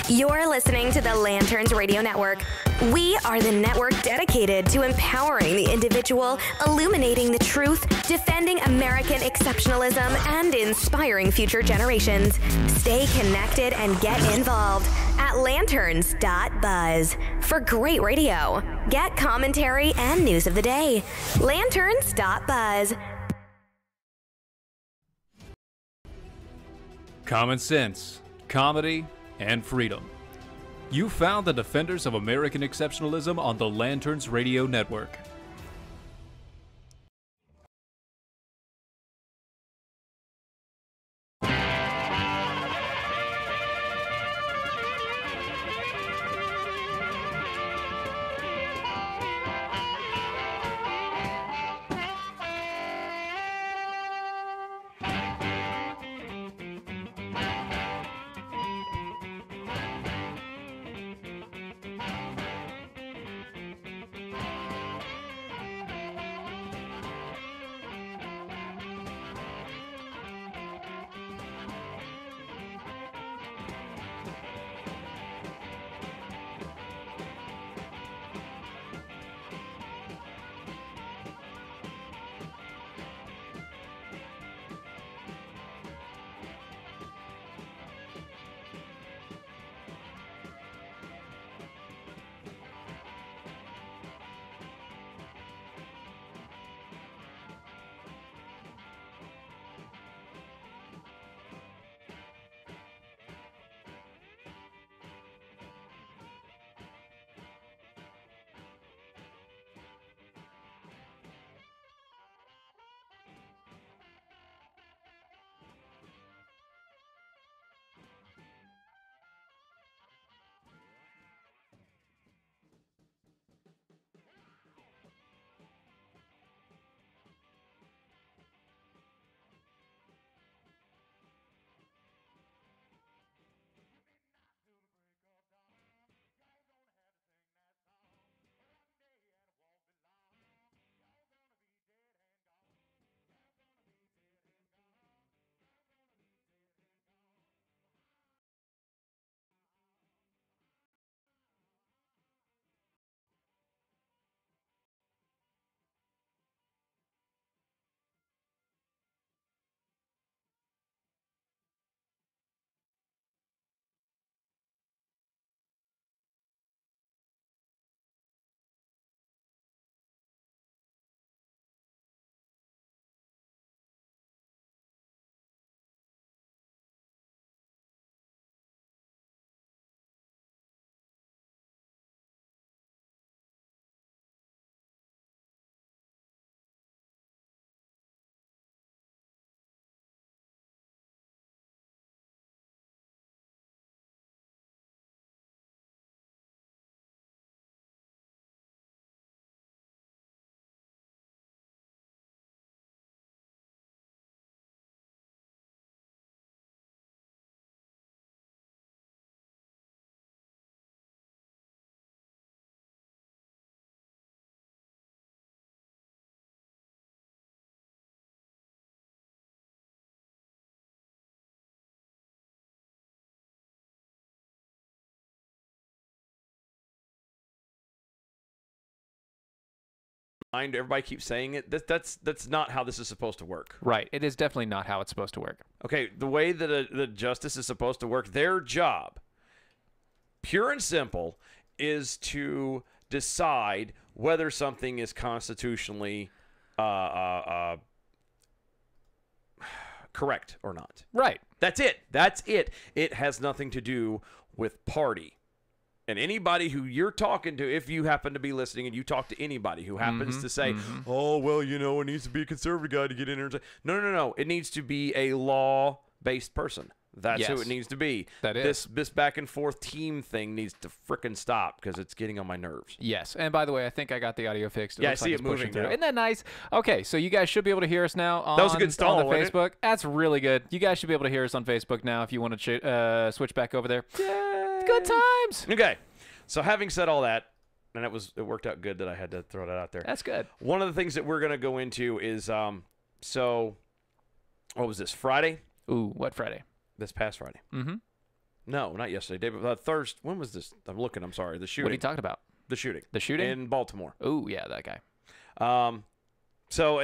You're listening to the Lanterns Radio Network. We are the network dedicated to empowering the individual, illuminating the truth, defending American exceptionalism, and inspiring future generations. Stay connected and get involved at Lanterns.Buzz for great radio. Get commentary and news of the day. Lanterns.Buzz. Common sense, comedy, and freedom. You found the Defenders of American Exceptionalism on the Lanterns Radio Network. Everybody keeps saying it. That's not how this is supposed to work. Right. It is definitely not how it's supposed to work. Okay, the way that the justice is supposed to work, their job, pure and simple, is to decide whether something is constitutionally correct or not. Right. That's it. That's it. It has nothing to do with party. And anybody who you're talking to, if you happen to be listening and you talk to anybody who happens to say, oh, well, you know, it needs to be a conservative guy to get in there. No. It needs to be a law-based person. That's who it needs to be. That is. This back and forth team thing needs to frickin' stop because it's getting on my nerves. Yes. And by the way, I think I got the audio fixed. I see it moving through. now. Isn't that nice? Okay, so you guys should be able to hear us now on, that was a good stall, on the wasn't Facebook. That's really good. You guys should be able to hear us on Facebook now if you want to switch back over there. Yay. Good times. Okay. So having said all that, and it worked out good that I had to throw that out there. That's good. One of the things that we're going to go into is, so what was this, Friday? Ooh, what Friday? This past Friday. Mm-hmm. No, not yesterday. Thursday. When was this? I'm looking. I'm sorry. The shooting. What are you talking about? The shooting. The shooting? In Baltimore. Oh, yeah, that guy. So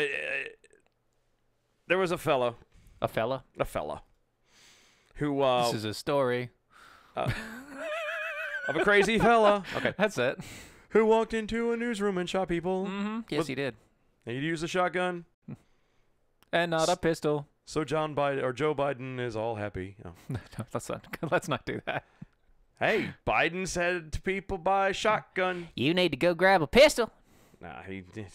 there was a fella. A fella? A fella. Who, this is a story. Of a crazy fella. Okay. That's it. Who walked into a newsroom and shot people. Mm-hmm. Yes, he did. And he used a shotgun. And not a pistol. So Joe Biden is all happy. Oh. No, let's not do that. Hey, Biden said to people, buy a shotgun. You need to go grab a pistol. Nah, he did.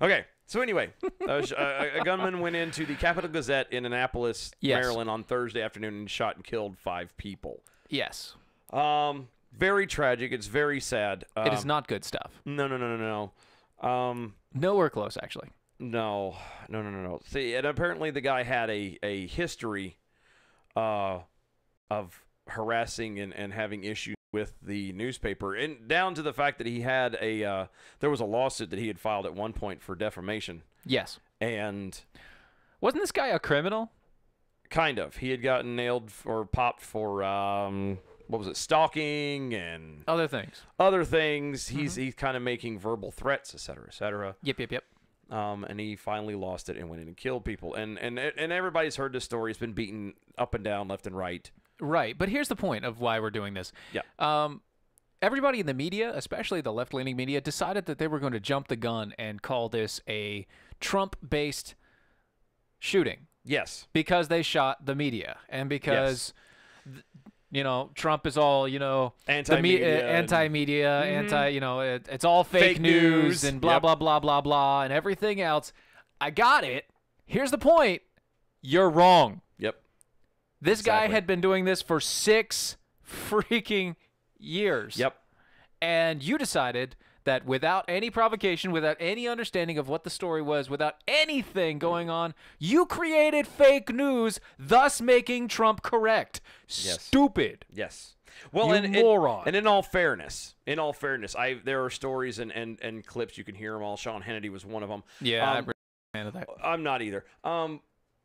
Okay, so anyway, a gunman went into the Capital Gazette in Annapolis, Maryland on Thursday afternoon and shot and killed 5 people. Yes. Very tragic. It's very sad. It is not good stuff. No. Nowhere close, actually. No. See, and apparently the guy had a history of harassing and having issues with the newspaper, and down to the fact that he had there was a lawsuit that he had filed at one point for defamation. Yes. And wasn't this guy a criminal? Kind of. He had gotten nailed or popped for what was it, stalking and other things. He's kind of making verbal threats, et cetera. Yep. And he finally lost it and went in and killed people. And everybody's heard this story. It's been beaten up and down, left and right. Right, but here's the point of why we're doing this. Yeah. Everybody in the media, especially the left-leaning media, decided that they were going to jump the gun and call this a Trump-based shooting. Yes. Because they shot the media, and because Trump is all anti-media, it's all fake news and blah yep. blah blah blah blah and everything else. I got it. Here's the point. You're wrong. Yep. This guy had been doing this for 6 freaking years. Yep. And you decided that without any provocation, without any understanding of what the story was, without anything going on, you created fake news, thus making Trump correct. Yes. Stupid. Yes. Well, moron. And in all fairness, there are stories and clips, you can hear them all. Sean Hannity was one of them. Yeah, I'm a fan of that. I'm not either.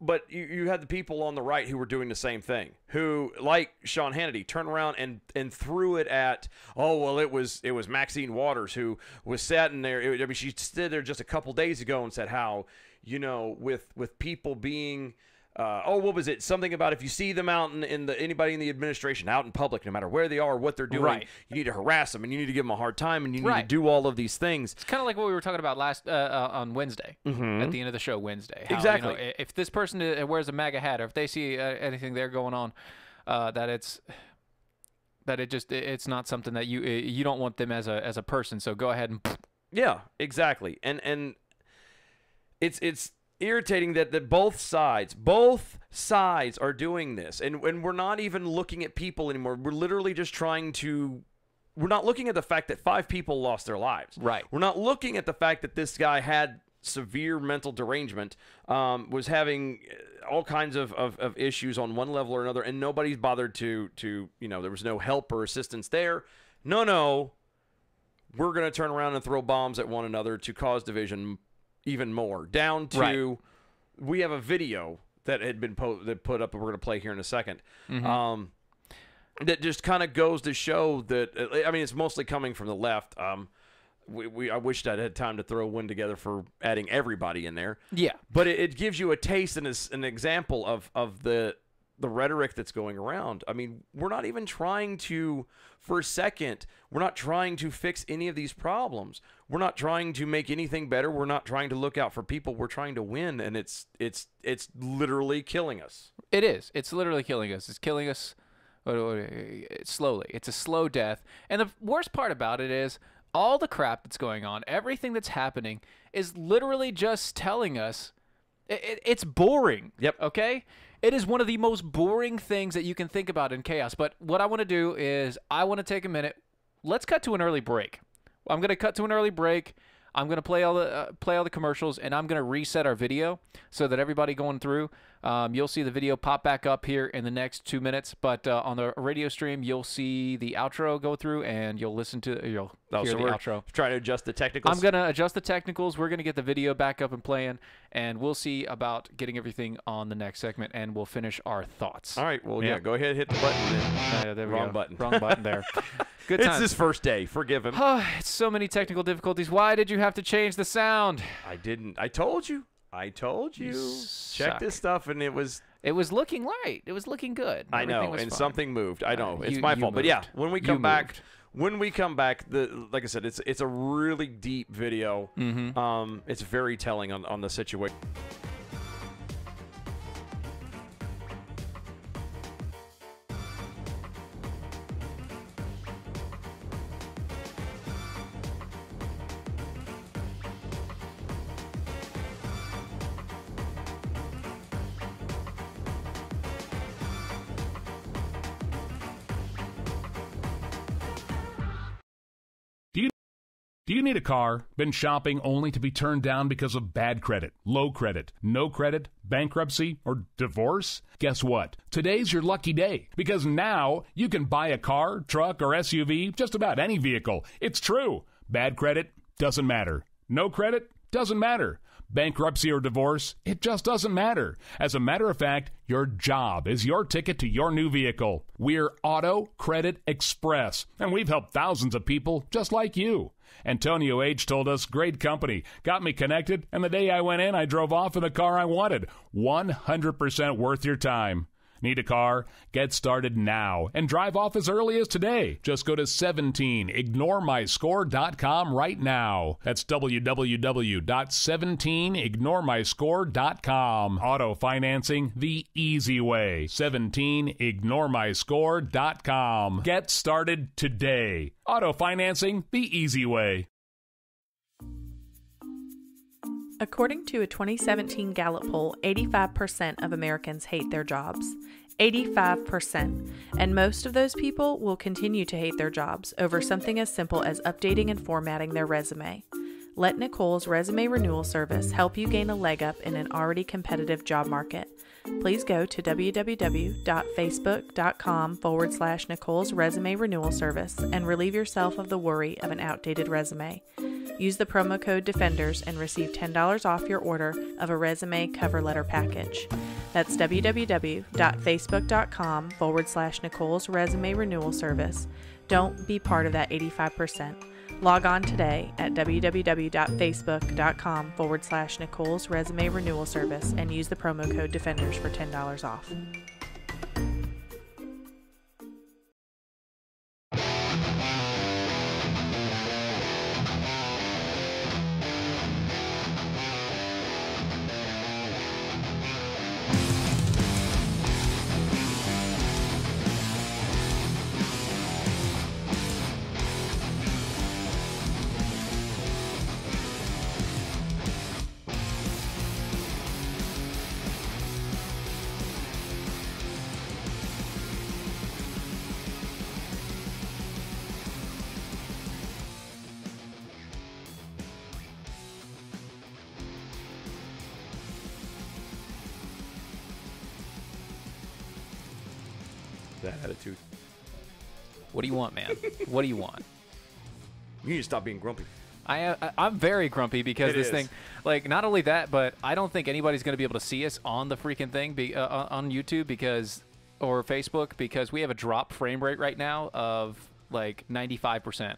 But you had the people on the right who were doing the same thing, who, like Sean Hannity, turned around and threw it at, it was Maxine Waters who was sitting there. She stood there just a couple days ago and said how, with people being, what was it? Something about if you see them out anybody in the administration out in public, no matter where they are, what they're doing, right. You need to harass them and you need to give them a hard time and you need to do all of these things. It's kind of like what we were talking about last on Wednesday, at the end of the show Wednesday. How, exactly. If this person wears a MAGA hat, or if they see anything there going on, it's not something that you don't want them as a person. So go ahead and. Yeah, exactly. And it's irritating that both sides are doing this, and we're not even looking at people anymore. We're literally just we're not looking at the fact that 5 people lost their lives. Right. We're not looking at the fact that this guy had severe mental derangement, was having all kinds of issues on one level or another, and nobody's bothered to there was no help or assistance there. No, we're going to turn around and throw bombs at one another to cause division even more, down to we have a video that had been put up, and we're going to play here in a second, that just kind of goes to show that, it's mostly coming from the left. I wished I'd had time to throw one together for adding everybody in there. Yeah. But it gives you a taste and an example of the rhetoric that's going around. We're not even trying to, for a second, we're not trying to fix any of these problems. We're not trying to make anything better. We're not trying to look out for people. We're trying to win, and it's literally killing us. It is. It's literally killing us. It's killing us slowly. It's a slow death. And the worst part about it is all the crap that's going on, everything that's happening is literally just telling us it's boring. Yep. Okay? It is one of the most boring things that you can think about in chaos. But what I want to do is I want to take a minute. Let's cut to an early break. I'm going to cut to an early break. I'm gonna play all the commercials, and I'm gonna reset our video so that everybody going through, you'll see the video pop back up here in the next 2 minutes. But on the radio stream, you'll see the outro go through, and you'll listen to hear the outro. Trying to adjust the technicals. I'm gonna adjust the technicals. We're gonna get the video back up and playing, and we'll see about getting everything on the next segment, and we'll finish our thoughts. All right. Well, yeah. Go ahead, hit the button. Then. There we Wrong go. button. Wrong button there. Good times. It's his first day. Forgive him. It's so many technical difficulties. Why did you have to change the sound? I didn't. I told you. Check this stuff, and it was looking right. It was looking good. I know, and something moved. I know. It's my fault. Moved. But yeah, when we come back, like I said, it's a really deep video. Mm-hmm. It's very telling on the situation. Do you need a car? Been shopping only to be turned down because of bad credit, low credit, no credit, bankruptcy, or divorce? Guess what? Today's your lucky day, because now you can buy a car, truck, or SUV, just about any vehicle. It's true. Bad credit doesn't matter. No credit doesn't matter. Bankruptcy or divorce, it just doesn't matter. As a matter of fact, your job is your ticket to your new vehicle. We're Auto Credit Express, and we've helped thousands of people just like you. Antonio H. told us, great company, got me connected, and the day I went in, I drove off in the car I wanted. 100% worth your time. Need a car? Get started now and drive off as early as today. Just go to 17ignoremyscore.com right now. That's www.17ignoremyscore.com. Auto financing the easy way. 17ignoremyscore.com. Get started today. Auto financing the easy way. According to a 2017 Gallup poll, 85% of Americans hate their jobs. 85%. And most of those people will continue to hate their jobs over something as simple as updating and formatting their resume. Let Nicole's Resume Renewal Service help you gain a leg up in an already competitive job market. Please go to www.facebook.com/Nicole's Resume Renewal Service and relieve yourself of the worry of an outdated resume. Use the promo code DEFENDERS and receive $10 off your order of a resume cover letter package. That's www.facebook.com/Nicole's Resume Renewal Service. Don't be part of that 85%. Log on today at www.facebook.com/Nicole's Resume Renewal Service and use the promo code DEFENDERS for $10 off. That attitude. What do you want, man? What do you want? You need to stop being grumpy. I'm very grumpy because this thing, like, not only that, but I don't think anybody's going to be able to see us on the freaking thing on YouTube or Facebook because we have a drop frame rate right now of like 95%.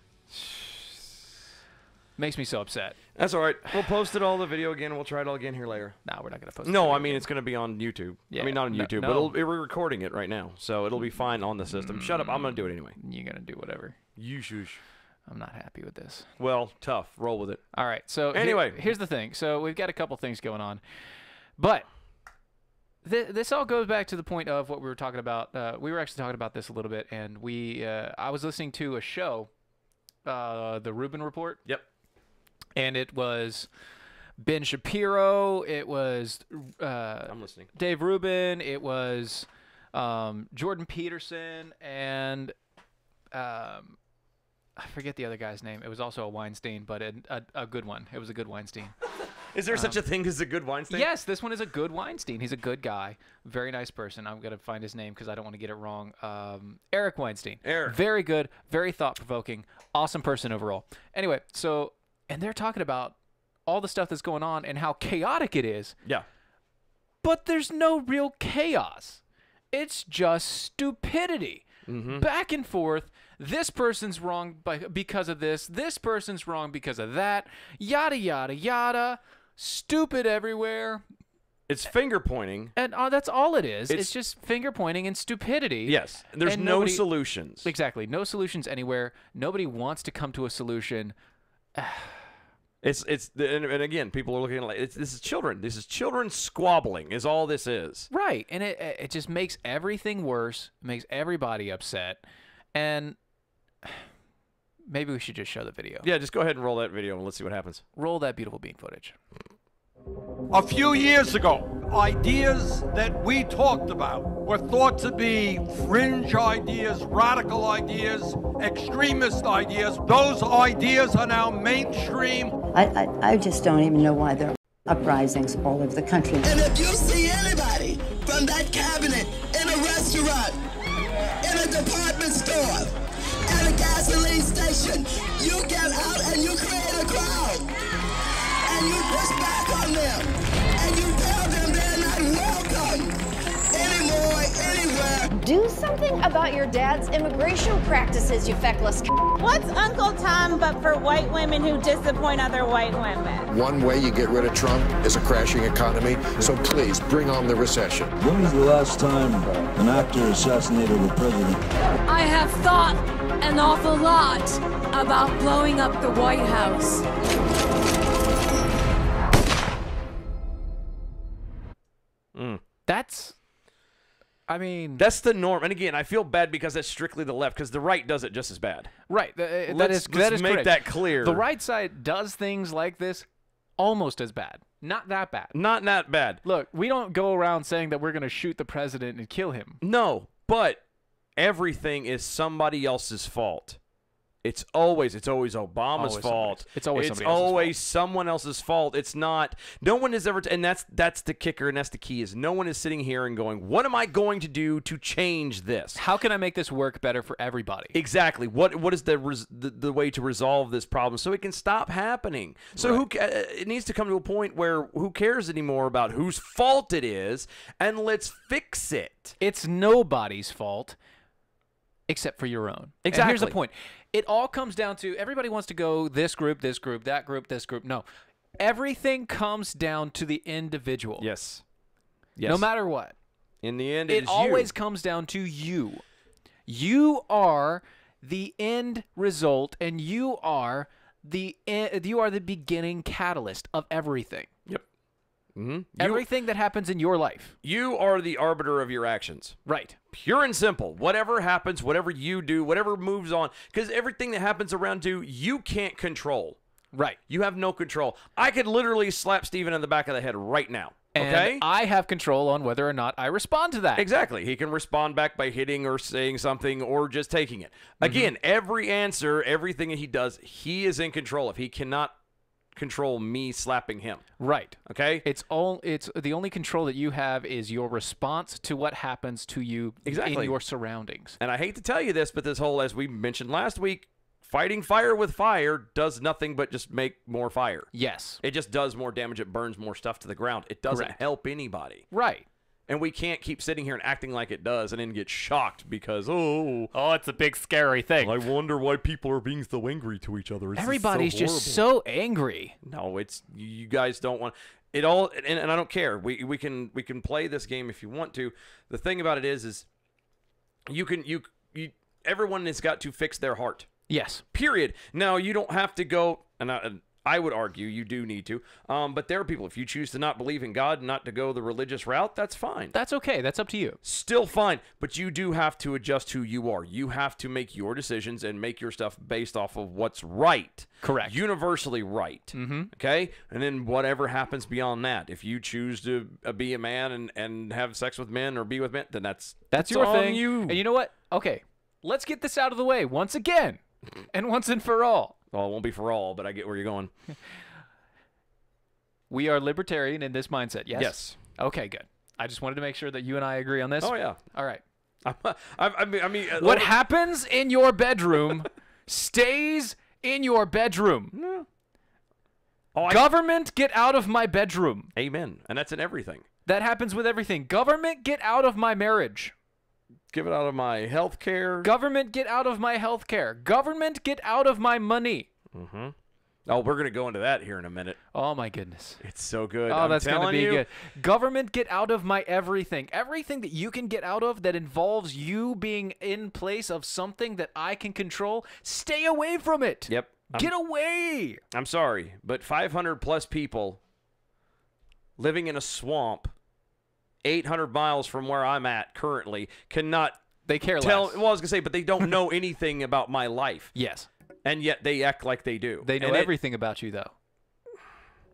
Makes me so upset. That's all right. We'll post it all the video again. We'll try it all again here later. No, we're not going to post it. No, I mean, it's going to be on YouTube. Yeah. I mean, not on YouTube, no. but we're recording it right now, so it'll be fine on the system. Shut up. I'm going to do it anyway. You're going to do whatever. You shush. I'm not happy with this. Well, tough. Roll with it. All right. So anyway, here's the thing. So we've got a couple things going on, but this all goes back to the point of what we were talking about. We were actually talking about this a little bit, and I was listening to a show, the Rubin Report. Yep. And it was Ben Shapiro. It was I'm listening. Dave Rubin. It was Jordan Peterson, and I forget the other guy's name. It was also a Weinstein, but a good one. It was a good Weinstein. Is there such a thing as a good Weinstein? Yes, this one is a good Weinstein. He's a good guy. Very nice person. I'm going to find his name because I don't want to get it wrong. Eric Weinstein. Eric. Very good. Very thought-provoking. Awesome person overall. Anyway, so, and they're talking about all the stuff that's going on and how chaotic it is. Yeah. But there's no real chaos. It's just stupidity. Back and forth. This person's wrong because of this. This person's wrong because of that. Yada, yada, yada. Stupid everywhere. It's finger pointing. And that's all it is. It's just finger pointing and stupidity. Yes. There's no solutions. Exactly. No solutions anywhere. Nobody wants to come to a solution. And again, people are looking at it this is children. This is children squabbling is all this is. Right. And it just makes everything worse, makes everybody upset. And maybe we should just show the video. Yeah, just go ahead and roll that video and let's see what happens. Roll that beautiful bean footage. A few years ago, ideas that we talked about were thought to be fringe ideas, radical ideas, extremist ideas. Those ideas are now mainstream. I just don't even know why there are uprisings all over the country. And if you see anybody from that cabinet in a restaurant, in a department store, at a gasoline station, you get out and you create a crowd. And you push back on them. And you tell them they're not welcome anymore, anywhere. Do something about your dad's immigration practices, you feckless. What's Uncle Tom but for white women who disappoint other white women? One way you get rid of Trump is a crashing economy, so please bring on the recession. When was the last time an actor assassinated a president? I have thought an awful lot about blowing up the White House. That's the norm. And again, I feel bad because that's strictly the left, because the right does it just as bad. Right. Let's make correct. that clear. The right side does things like this almost as bad. Not that bad. Not that bad. Look, we don't go around saying that we're going to shoot the president and kill him. No, but everything is somebody else's fault. It's always Obama's fault. It's always someone else's fault. It's not. No one is ever. And that's the kicker, and that's the key. Is no one is sitting here and going, "What am I going to do to change this? How can I make this work better for everybody?" Exactly. What is the way to resolve this problem so it can stop happening? So it needs to come to a point where who cares anymore about whose fault it is, and let's fix it. It's nobody's fault except for your own. Exactly. And here's the point. It all comes down to everybody wants to go this group, that group, this group. No. Everything comes down to the individual. Yes. No matter what. In the end, it always comes down to you. You are the end result, and you are the beginning catalyst of everything. Yep. Mm-hmm. Everything that happens in your life. You are the arbiter of your actions. Right. Pure and simple. Whatever happens, whatever you do, whatever moves on, because everything that happens around you can't control. Right. You have no control. I could literally slap Steven in the back of the head right now. Okay? And I have control on whether or not I respond to that. Exactly. He can respond back by hitting or saying something or just taking it. Again, every answer, everything that he does, he is in control of. He cannot control me slapping him. Right. Okay? It's the only control that you have is your response to what happens to you in your surroundings. And I hate to tell you this, but this whole, as we mentioned last week, fighting fire with fire does nothing but just make more fire. Yes. It just does more damage. It burns more stuff to the ground. It doesn't help anybody. Right. And we can't keep sitting here and acting like it does and then get shocked because, it's a big scary thing. I wonder why people are being so angry to each other. Everybody's just so angry. No, it's you guys don't want it all, and I don't care. We can play this game if you want to. The thing about it is everyone has got to fix their heart. Yes. Period. Now, you don't have to go, and I would argue you do need to, but there are people, if you choose to not believe in God, not to go the religious route, that's fine. That's okay. That's up to you. Still fine, but you do have to adjust who you are. You have to make your decisions and make your stuff based off of what's right. Correct. Universally right. Mm-hmm. Okay? And then whatever happens beyond that, if you choose to be a man and have sex with men or be with men, then that's your thing. You. And you know what? Okay, let's get this out of the way once again. And once and for all. Well, it won't be for all, but I get where you're going. We are libertarian in this mindset, yes? Yes. Okay, good. I just wanted to make sure that you and I agree on this. Oh, yeah. All right. I mean, what happens in your bedroom stays in your bedroom. Yeah. Government, get out of my bedroom. Amen. And that's in everything. That happens with everything. Government, get out of my marriage. Get out of my health care. Government, get out of my health care. Government, get out of my money. Mm-hmm. Oh, we're going to go into that here in a minute. Oh, my goodness. It's so good. Oh, that's going to be good. Government, get out of my everything. Everything that you can get out of that involves you being in place of something that I can control, stay away from it. Yep. Get away. I'm sorry, but 500 plus people living in a swamp 800 miles from where I'm at currently cannot They care tell. less. Well, I was going to say, but they don't know anything about my life. Yes. And yet they act like they do. They know everything about you, though.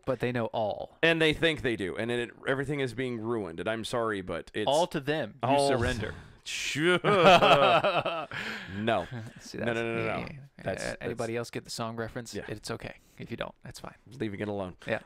But they know all. And they think they do. And everything is being ruined. And I'm sorry, but it's... All to them. You surrender. Sure. No. See, No. Anybody else get the song reference? Yeah. It's okay. If you don't, that's fine. Leaving it alone. Yeah.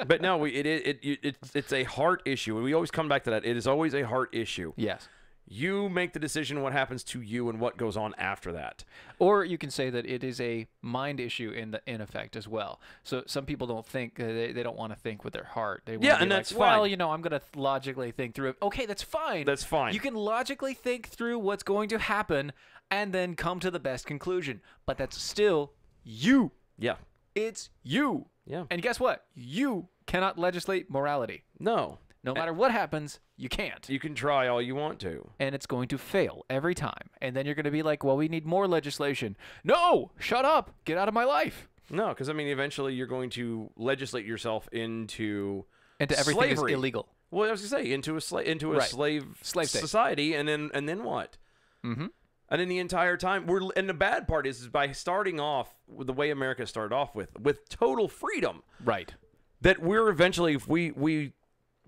But no, it's a heart issue. And we always come back to that. It is always a heart issue. Yes. You make the decision what happens to you and what goes on after that. Or you can say that it is a mind issue in effect as well. So some people don't think, they don't want to think with their heart. They want to be that's like, well, fine. you know, I'm going to logically think through it. Okay, that's fine. That's fine. You can logically think through what's going to happen and then come to the best conclusion. But that's still you. Yeah. It's you. Yeah. And guess what? You cannot legislate morality. No. No matter what happens, you can't. You can try all you want to. And it's going to fail every time. And then you're going to be like, well, we need more legislation. No! Shut up! Get out of my life! No, because, I mean, eventually you're going to legislate yourself into everything slavery. is illegal. Well, I was going to say, into a Right. slave state. society, and then what? Mm-hmm. And then the entire time, and the bad part is by starting off with the way America started off with total freedom. Right. That we're eventually, if we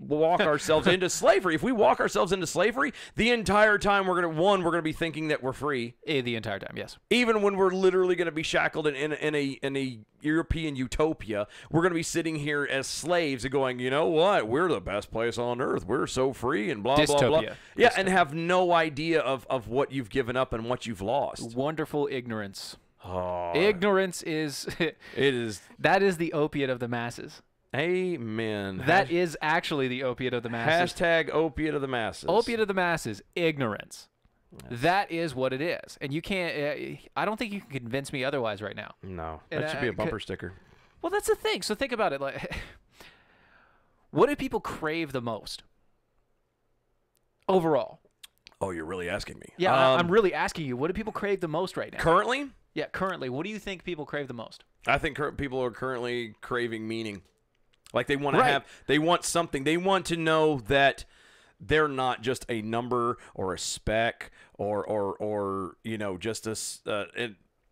walk ourselves into slavery. If we walk ourselves into slavery, the entire time we're gonna be thinking that we're free. The entire time, yes. Even when we're literally gonna be shackled in a European utopia, we're gonna be sitting here as slaves and going, you know what? We're the best place on earth. We're so free and blah blah blah. Yeah, and have no idea of what you've given up and what you've lost. Wonderful ignorance. Oh, ignorance is that is the opiate of the masses. Amen. That is actually the opiate of the masses. Hashtag opiate of the masses. Opiate of the masses, ignorance. Yes. That is what it is. And you can't, I don't think you can convince me otherwise right now. No. That should be a bumper sticker. Well, that's the thing. So think about it. Like, what do people crave the most? Overall. Oh, you're really asking me. Yeah, I'm really asking you. What do people crave the most right now? Currently? Yeah, currently. What do you think people crave the most? I think people are currently craving meaning. Like they want to they want something. They want to know that they're not just a number or a speck or you know, just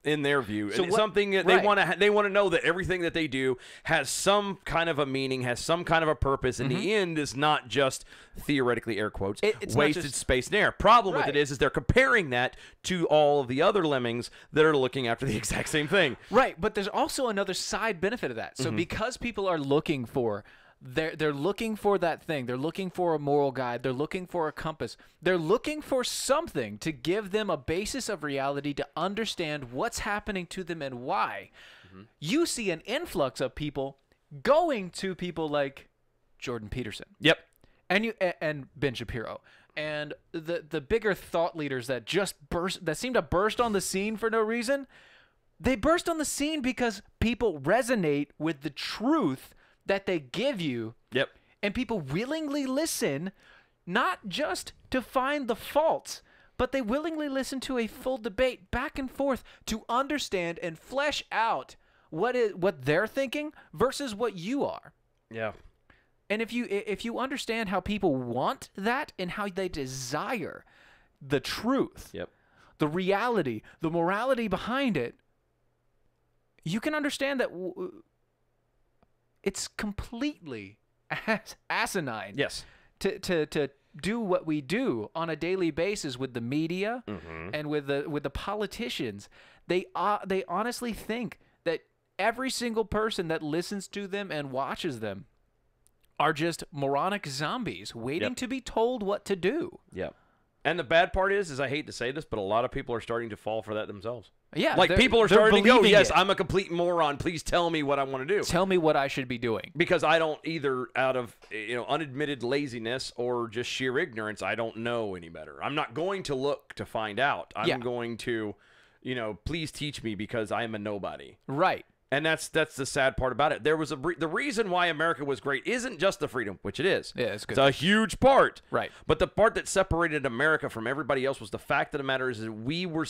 in their view. So something that they want to know that everything that they do has some kind of a meaning, has some kind of a purpose. In the end, is not just theoretically, air quotes, it's wasted space and air. Problem with it is they're comparing that to all of the other lemmings that are looking after the exact same thing. Right, but there's also another side benefit of that. So because people are looking for they're looking for that thing. They're looking for a moral guide. They're looking for a compass. They're looking for something to give them a basis of reality to understand what's happening to them and why. You see an influx of people going to people like Jordan Peterson. Yep. And Ben Shapiro. And the bigger thought leaders that seem to burst on the scene for no reason. They burst on the scene because people resonate with the truth that they give you. Yep. And people willingly listen, not just to find the faults, but they willingly listen to a full debate back and forth to understand and flesh out what they're thinking versus what you are. Yeah. And if you understand how people want that and how they desire the truth, the reality, the morality behind it, you can understand that it's completely asinine. Yes. To do what we do on a daily basis with the media and with the politicians, they honestly think that every single person that listens to them and watches them are just moronic zombies waiting to be told what to do. Yep. And the bad part is I hate to say this, but a lot of people are starting to fall for that themselves. Yeah, like people are starting to go, yes, it. I'm a complete moron. Please tell me what I want to do. Tell me what I should be doing. Because I don't either out of unadmitted laziness or just sheer ignorance, I don't know any better. I'm not going to look to find out. I'm going to, please teach me because I am a nobody. Right. And that's the sad part about it. There was the reason why America was great isn't just the freedom, which it is. Yeah, it's good. It's a huge part. Right. But the part that separated America from everybody else was the fact of the matter is that we were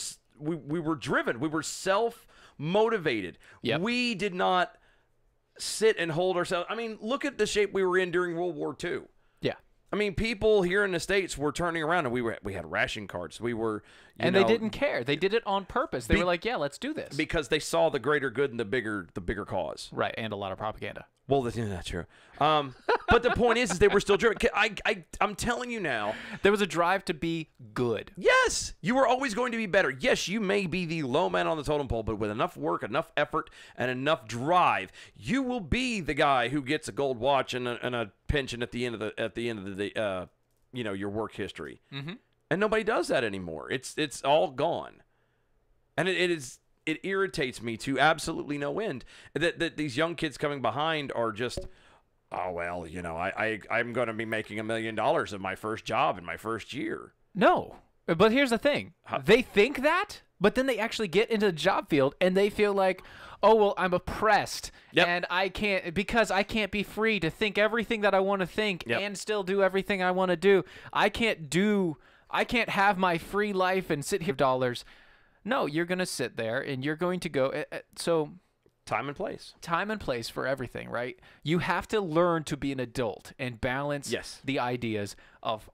driven. We were self-motivated. Yep. We did not sit and hold ourselves. I mean, look at the shape we were in during World War II. Yeah. I mean, people here in the States were turning around, and we had ration cards. We were, they didn't care. They did it on purpose. They were like, "Yeah, let's do this," because they saw the greater good and the bigger cause. Right, and a lot of propaganda. Well, that's true. But the point is they were still driven. I'm telling you now, there was a drive to be good. Yes, you were always going to be better. Yes, you may be the low man on the totem pole, but with enough work, enough effort, and enough drive, you will be the guy who gets a gold watch and a pension at the end of the your work history. Mm-hmm. And nobody does that anymore. It's all gone, and it irritates me to absolutely no end that these young kids coming behind are just, oh, well, I'm going to be making $1 million in my first job in my first year. No, but here's the thing. They think that, but then they actually get into the job field and they feel like, oh, well, I'm oppressed and I can't be free to think everything that I want to think and still do everything I want to do. I can't have my free life and sit here dollars. No, you're going to sit there and you're going to go. So time and place. Time and place for everything, right? You have to learn to be an adult and balance the ideas of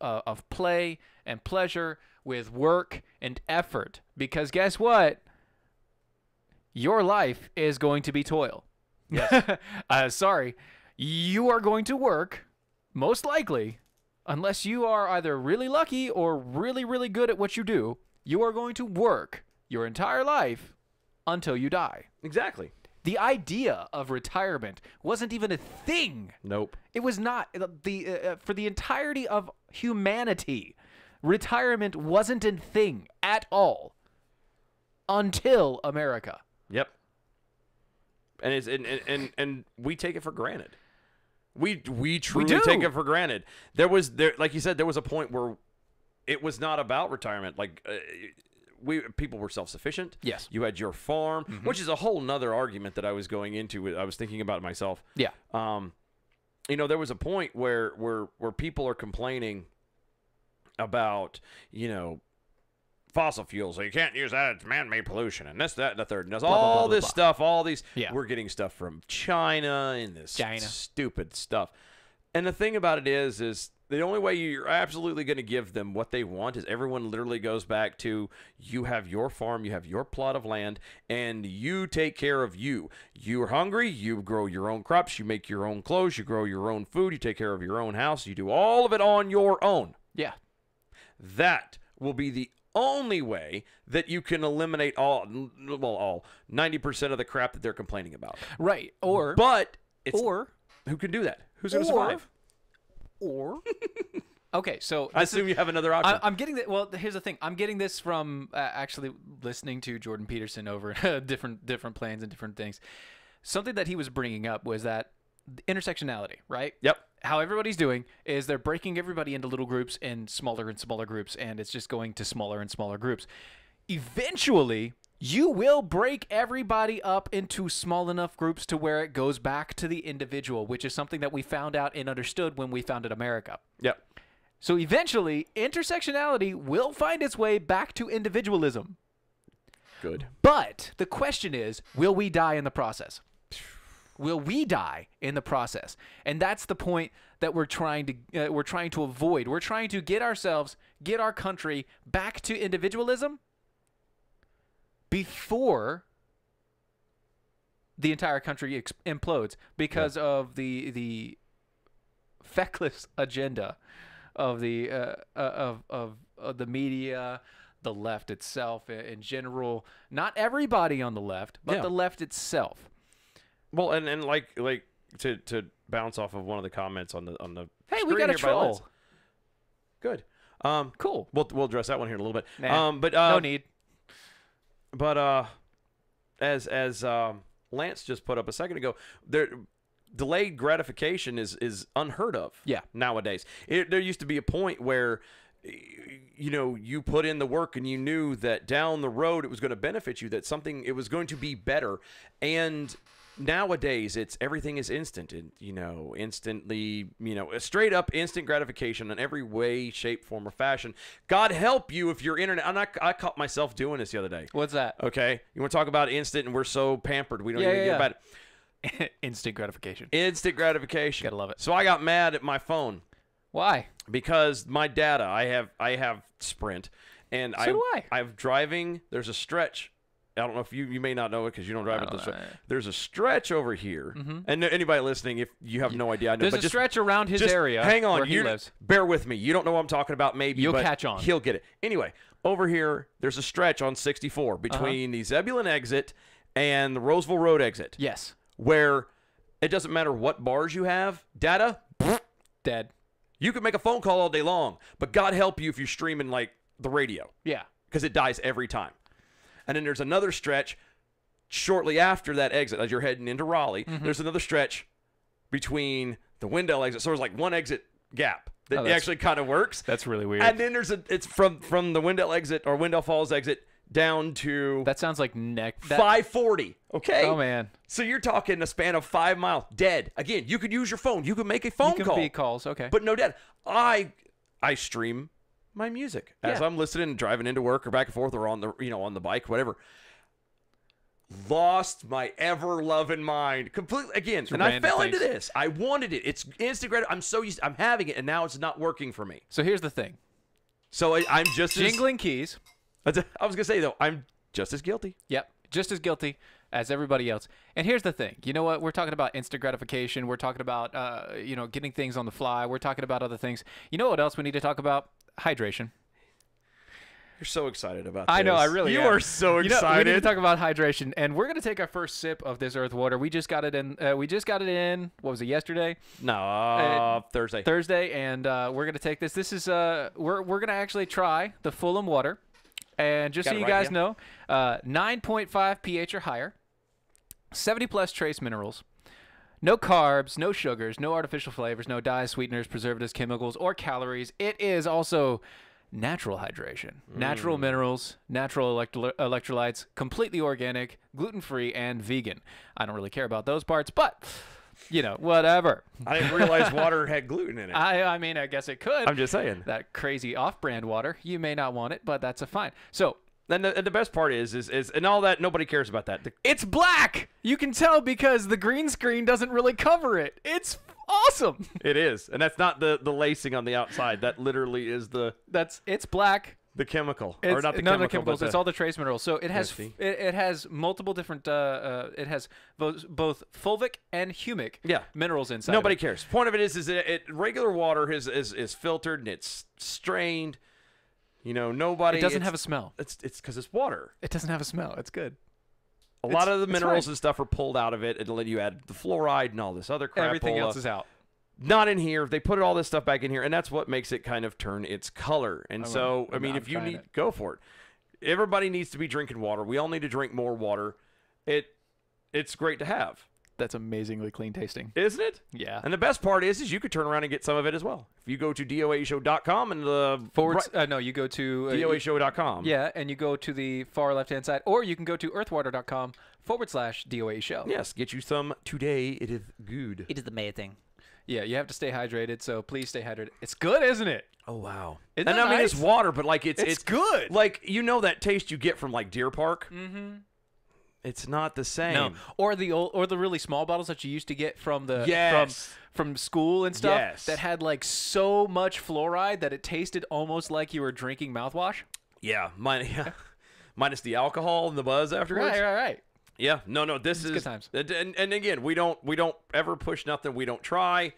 play and pleasure with work and effort. Because guess what? Your life is going to be toil. Yes. Sorry. You are going to work, most likely, unless you are either really lucky or really, really good at what you do, you are going to work your entire life until you die. Exactly. The idea of retirement wasn't even a thing. Nope. It was not. For the entirety of humanity, retirement wasn't a thing at all until America. Yep. And we take it for granted. We truly take it for granted. Like you said, there was a point where it was not about retirement. Like people were self-sufficient. Yes. You had your farm, which is a whole nother argument that I was going into. I was thinking about it myself. Yeah. There was a point where people are complaining about, fossil fuels. So you can't use that. It's man-made pollution and this, that, and the third. And there's all this stuff, all these. Yeah. We're getting stuff from China and this stupid stuff. And the thing about it is the only way you're absolutely going to give them what they want is everyone literally goes back to you have your farm, you have your plot of land, and you take care of you. You're hungry, you grow your own crops, you make your own clothes, you grow your own food, you take care of your own house, you do all of it on your own. Yeah. That will be the only way that you can eliminate all 90% of the crap that they're complaining about. Right. Or who can do that? Who's going to survive? Okay, so I assume you have another option. I'm getting that. Well, here's the thing. I'm getting this from actually listening to Jordan Peterson over different planes and different things. Something that he was bringing up was that intersectionality, right? Yep. How everybody's doing is they're breaking everybody into little groups and smaller groups, and it's just going to smaller and smaller groups. Eventually, you will break everybody up into small enough groups to where it goes back to the individual, which is something that we found out and understood when we founded America. Yep. So eventually, intersectionality will find its way back to individualism. Good. But the question is, will we die in the process? Will we die in the process? And that's the point that we're trying to avoid. We're trying to get our country back to individualism before the entire country implodes because of the feckless agenda of the the media, the left itself in general. Not everybody on the left, but the left itself. Well, and like to bounce off of one of the comments on the hey, we got a troll. Good. Cool. We'll address that one here in a little bit. Nah, but no need. But as Lance just put up a second ago, delayed gratification is unheard of. Yeah. Nowadays, there used to be a point where, you put in the work and you knew that down the road it was going to benefit you, that it was going to be better. And nowadays everything is instant, and instantly, a straight up instant gratification in every way, shape, form, or fashion. God help you if your internet. I caught myself doing this the other day. What's that? Okay, you want to talk about instant, and we're so pampered we don't even get about it. Instant gratification. Instant gratification. Gotta love it. So I got mad at my phone. Why? Because my data, I have Sprint, and so do I. I'm driving. There's a stretch. I don't know if you may not know it because you don't drive it. There's a stretch over here, and anybody listening, if you have no idea, I know. There's a stretch around his area. Hang on, where he lives. Bear with me. You don't know what I'm talking about. Maybe you'll but catch on. He'll get it anyway. Over here, there's a stretch on 64 between the Zebulon exit and the Roseville Road exit. Yes, where it doesn't matter what bars you have, data dead. You can make a phone call all day long, but God help you if you're streaming like the radio. Yeah, because it dies every time. And then there's another stretch shortly after that exit as you're heading into Raleigh. There's another stretch between the Wendell exit. So there's like one exit gap that actually kind of works. That's really weird. And then it's from the Wendell exit or Wendell Falls exit down to that sounds like 540. Okay. Oh man. So you're talking a span of 5 miles dead. Again, you could use your phone. You could make a phone call. You can make calls. Okay. But no dead. I stream my music as I'm listening and driving into work or back and forth or on the on the bike, whatever. Lost my ever loving mind completely again, and I fell into this. I wanted it. It's Instagram. I'm having it, and now it's not working for me. So here's the thing. So I'm just jingling keys. I was gonna say though, I'm just as guilty. Yep, just as guilty as everybody else. And here's the thing. You know what? We're talking about instant gratification. We're talking about getting things on the fly. We're talking about other things. You know what else we need to talk about? Hydration. You're so excited about this. I know, I really am. You are so excited. We need to talk about hydration, and we're going to take our first sip of this Earth water. We just got it in. What was it, yesterday? No, Thursday. Thursday, and we're going to take this. This is we're going to actually try the Fulham water, and just so you guys know, 9.5 pH or higher, 70+ trace minerals. No carbs, no sugars, no artificial flavors, no dyes, sweeteners, preservatives, chemicals, or calories. It is also natural hydration. Natural minerals, natural electrolytes, completely organic, gluten-free, and vegan. I don't really care about those parts, but, whatever. I didn't realize water had gluten in it. I mean, I guess it could. I'm just saying. That crazy off-brand water. You may not want it, but that's fine. So, and the best part is and all that, nobody cares about that. It's black. You can tell because the green screen doesn't really cover it. It's awesome. It is, and that's not the lacing on the outside. That literally is it's black. The chemical, or not the none chemical, of the chemicals. It's all the trace minerals. So it has it has multiple different. It has both fulvic and humic minerals inside. Nobody cares. Point of it is regular water is filtered and it's strained. Nobody. It doesn't have a smell. It's because it's water. It doesn't have a smell. It's good. A lot of the minerals and stuff are pulled out of it, and then you add the fluoride and all this other crap. Everything else is out. Not in here. They put all this stuff back in here, and that's what makes it kind of turn its color. And if you need, go for it. Everybody needs to be drinking water. We all need to drink more water. It's great to have. That's amazingly clean tasting. Isn't it? Yeah. And the best part is you could turn around and get some of it as well. If you go to DOAShow.com and you go to DOAShow.com. Yeah, and you go to the far left-hand side, or you can go to earthwater.com/DOA show. Yes, get you some today. It is good. It is amazing. Yeah, you have to stay hydrated, so please stay hydrated. It's good, isn't it? Oh, wow. Isn't that nice? It's water, but like it's good. Like, that taste you get from like Deer Park? Mm-hmm. It's not the same. No. Or the really small bottles that you used to get from from school and stuff that had like so much fluoride that it tasted almost like you were drinking mouthwash. Yeah, minus the alcohol and the buzz afterwards. Right. Yeah, no, this is good times. And again, we don't ever push nothing. We don't try.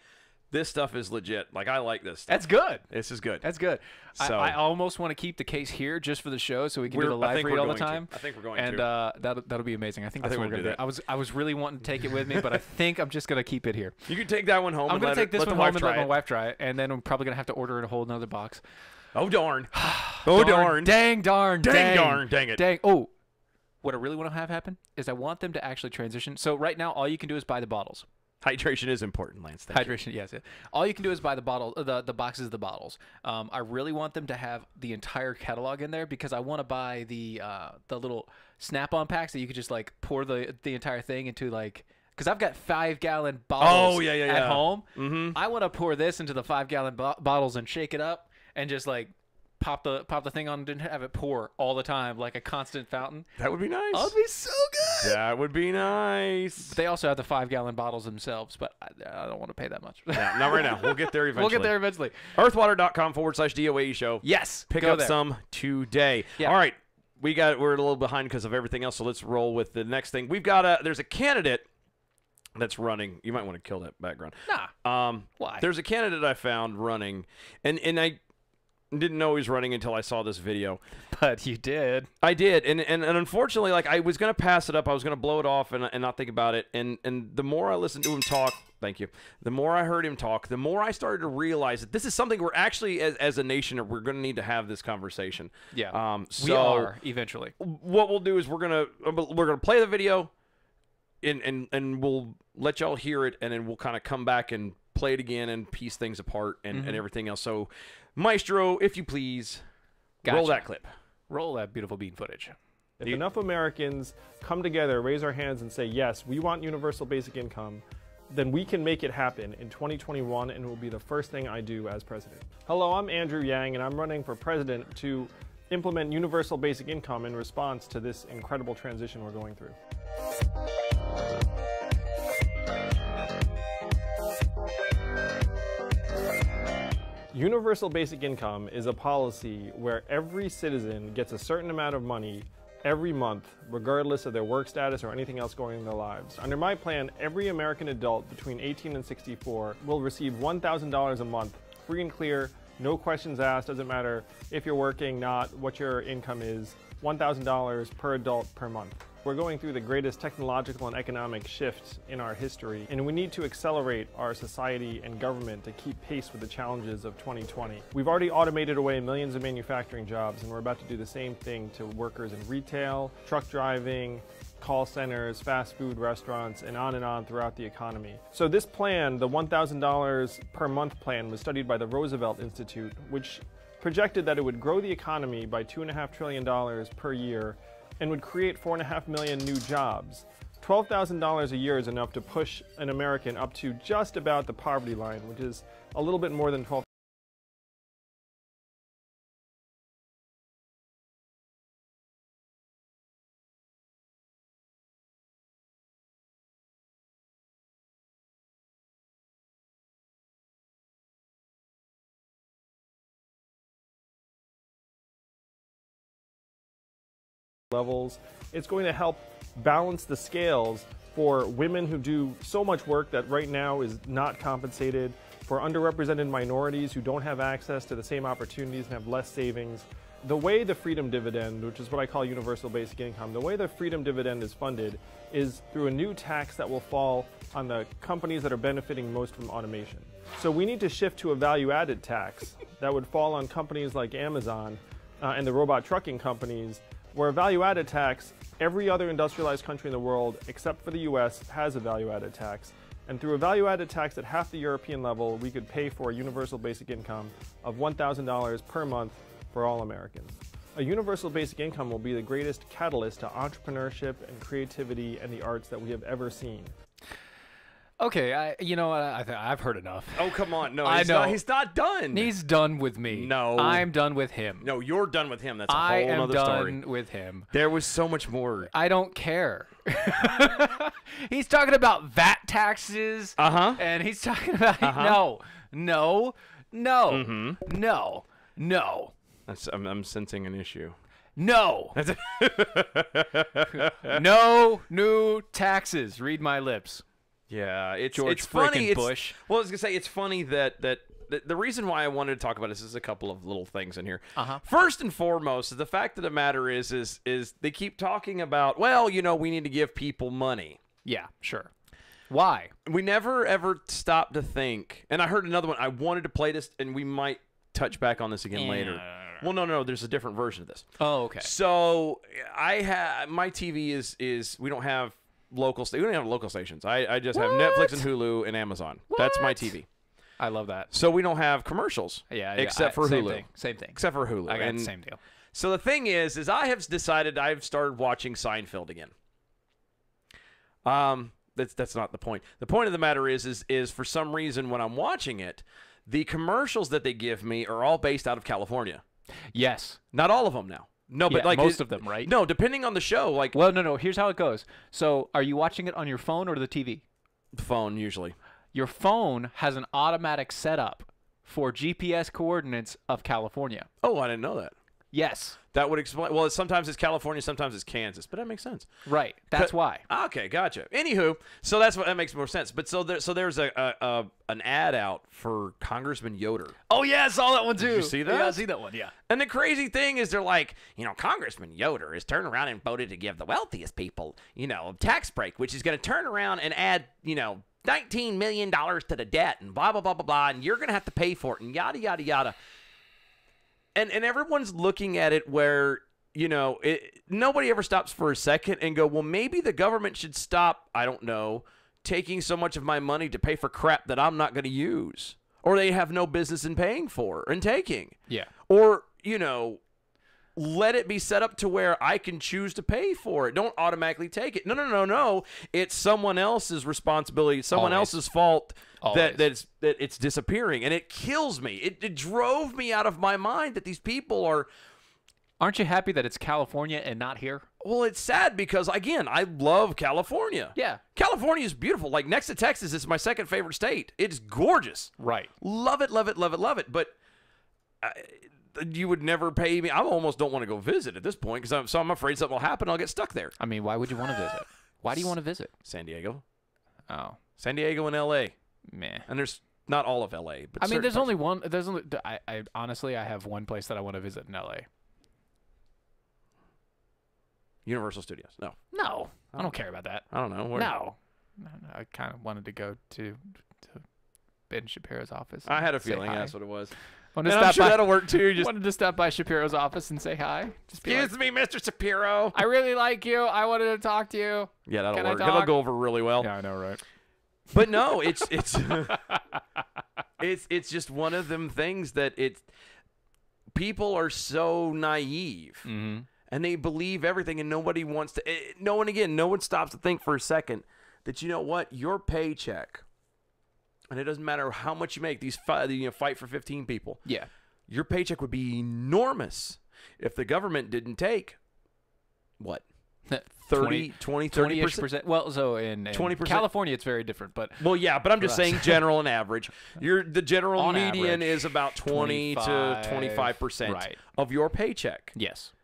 This stuff is legit. Like, I like this stuff. That's good. This is good. That's good. So, I almost want to keep the case here just for the show so we can do the live read all the time. I think we're going to. And that'll be amazing. I think that's what we're going to do. I was really wanting to take it with me, but I think I'm just going to keep it here. You can take that one home. I'm going to take this one home and let my it. wife try it, and then I'm probably going to have to order in a whole nother box. Oh, darn. Oh, darn. Dang, darn. Dang, darn. Dang it. Dang. Oh, what I really want to have happen is I want them to actually transition. So right now, all you can do is buy the bottles. Hydration is important, Lance. Hydration, yes. All you can do is buy the bottle, the boxes of the bottles. I really want them to have the entire catalog in there because I want to buy the little Snap-on packs that you could just like pour the entire thing into like. Because I've got 5-gallon bottles at home. Mm-hmm. I want to pour this into the 5-gallon bottles and shake it up and just like pop the thing on and have it pour all the time like a constant fountain. That would be nice. That would be so good. That would be nice. But they also have the 5-gallon bottles themselves, but I don't want to pay that much. Yeah, not right now. We'll get there eventually. We'll get there eventually. Earthwater.com/DOAE show. Yes. Pick up some today. Yeah. All right. We're a little behind because of everything else, so let's roll with the next thing. We've got there's a candidate that's running. You might want to kill that background. Nah. Why? There's a candidate I found running, and I didn't know he was running until I saw this video. But you did. I did, and unfortunately, like I was gonna pass it up. I was gonna blow it off and not think about it. And the more I listened to him talk, thank you. The more I heard him talk, the more I started to realize that this is something we're actually, as a nation, we're gonna need to have this conversation. Yeah. So we are eventually. What we'll do is we're gonna play the video, and we'll let y'all hear it, and then we'll kind of come back and play it again and piece things apart and everything else. So, Maestro, if you please, roll that clip. Roll that beautiful bean footage. If enough Americans come together, raise our hands, and say, yes, we want universal basic income, then we can make it happen in 2021, and it will be the first thing I do as president. Hello, I'm Andrew Yang, and I'm running for president to implement universal basic income in response to this incredible transition we're going through. Universal basic income is a policy where every citizen gets a certain amount of money every month, regardless of their work status or anything else going in their lives. Under my plan, every American adult between 18 and 64 will receive $1,000 a month, free and clear, no questions asked, doesn't matter if you're working, not, what your income is, $1,000 per adult per month. We're going through the greatest technological and economic shift in our history, and we need to accelerate our society and government to keep pace with the challenges of 2020. We've already automated away millions of manufacturing jobs, and we're about to do the same thing to workers in retail, truck driving, call centers, fast food restaurants, and on throughout the economy. So this plan, the $1,000 per month plan, was studied by the Roosevelt Institute, which projected that it would grow the economy by $2.5 trillion per year and would create 4.5 million new jobs. $12,000 a year is enough to push an American up to just about the poverty line, which is a little bit more than $12,000. Levels. It's going to help balance the scales for women who do so much work that right now is not compensated, for underrepresented minorities who don't have access to the same opportunities and have less savings. The way the Freedom Dividend, which is what I call universal basic income, the way the Freedom Dividend is funded is through a new tax that will fall on the companies that are benefiting most from automation. So we need to shift to a value-added tax that would fall on companies like Amazon and the robot trucking companies, where a value-added tax, every other industrialized country in the world, except for the US, has a value-added tax. And through a value-added tax at half the European level, we could pay for a universal basic income of $1,000 per month for all Americans. A universal basic income will be the greatest catalyst to entrepreneurship and creativity and the arts that we have ever seen. Okay, you know what? I've heard enough. Oh, come on. No, I know. He's not done. He's done with me. No. I'm done with him. No, you're done with him. That's a whole other story. I am done with him. There was so much more. I don't care. He's talking about VAT taxes. And he's talking about no. I'm sensing an issue. No. No new taxes. Read my lips. Yeah, it's George it's funny. frickin' Bush. Well, I was gonna say it's funny that the reason why I wanted to talk about this is a couple of little things in here. First and foremost, the fact of the matter is they keep talking about, well, you know, we need to give people money. Yeah, sure. Why? We never ever stop to think. And I heard another one. I wanted to play this, and we might touch back on this again later. Well, no. There's a different version of this. Oh, okay. So my TV is we don't have local. We don't have local stations. I just have Netflix and Hulu and Amazon. That's my TV. I love that. So we don't have commercials. Yeah, except for same Hulu. Thing. Same thing. Except for Hulu. I got the same deal. So the thing is I have decided I've started watching Seinfeld again. That's not the point. The point of the matter is for some reason when I'm watching it, the commercials that they give me are all based out of California. Yes. Not all of them now. No, but like most of them, right? No, depending on the show. Like, well, no. Here's how it goes. So, are you watching it on your phone or the TV? The phone usually. Your phone has an automatic setup for GPS coordinates of California. Oh, I didn't know that. Yes. That would explain. Well, sometimes it's California, sometimes it's Kansas, but that makes sense. Right. That's why. Okay, gotcha. Anywho, so that makes more sense. But so there's an ad out for Congressman Yoder. Oh yeah, I saw that one too. Did you see that? Yeah, I see that one. Yeah. And the crazy thing is, they're like, you know, Congressman Yoder is turning around and voted to give the wealthiest people, you know, a tax break, which is going to turn around and add, you know, $19 million to the debt and blah blah blah blah blah, and you're going to have to pay for it and yada yada yada. And everyone's looking at it where, you know, nobody ever stops for a second and go, well, maybe the government should stop, I don't know, taking so much of my money to pay for crap that I'm not going to use, or they have no business in paying for and taking. Yeah. Or, you know, let it be set up to where I can choose to pay for it. Don't automatically take it. No. It's someone else's responsibility, someone else's fault that it's disappearing. And it kills me. It drove me out of my mind that these people are... Aren't you happy that it's California and not here? Well, it's sad because, again, I love California. Yeah. California is beautiful. Like, next to Texas, it's my second favorite state. It's gorgeous. Right. Love it, love it, love it, love it. But... you would never pay me. I almost don't want to go visit at this point because I'm afraid something will happen. I'll get stuck there. I mean, why would you want to visit? Why do you want to visit? San Diego. Oh. San Diego and L.A. Meh. And there's not all of L.A. But I mean, there's only one. There's only. I honestly, I have one place that I want to visit in L.A. Universal Studios. No. No. I don't care about that. I don't know. Where? No. I kind of wanted to go to Ben Shapiro's office. I had a feeling that's what it was. And I'm sure that'll work too. Just wanted to stop by Shapiro's office and say hi. Excuse me, Mr. Shapiro. I really like you. I wanted to talk to you. Yeah, that'll work. That'll go over really well. Yeah, I know, right? But no, it's it's just one of them things that people are so naive and they believe everything, and nobody wants to. No one stops to think for a second that, you know what, your paycheck. And it doesn't matter how much you make. These fight for 15 people. Yeah. Your paycheck would be enormous if the government didn't take, what, 30%? Well, so in 20%. California, it's very different. But well, yeah, but I'm just saying general and average. The general median is about 20 to 25% of your paycheck. Yes.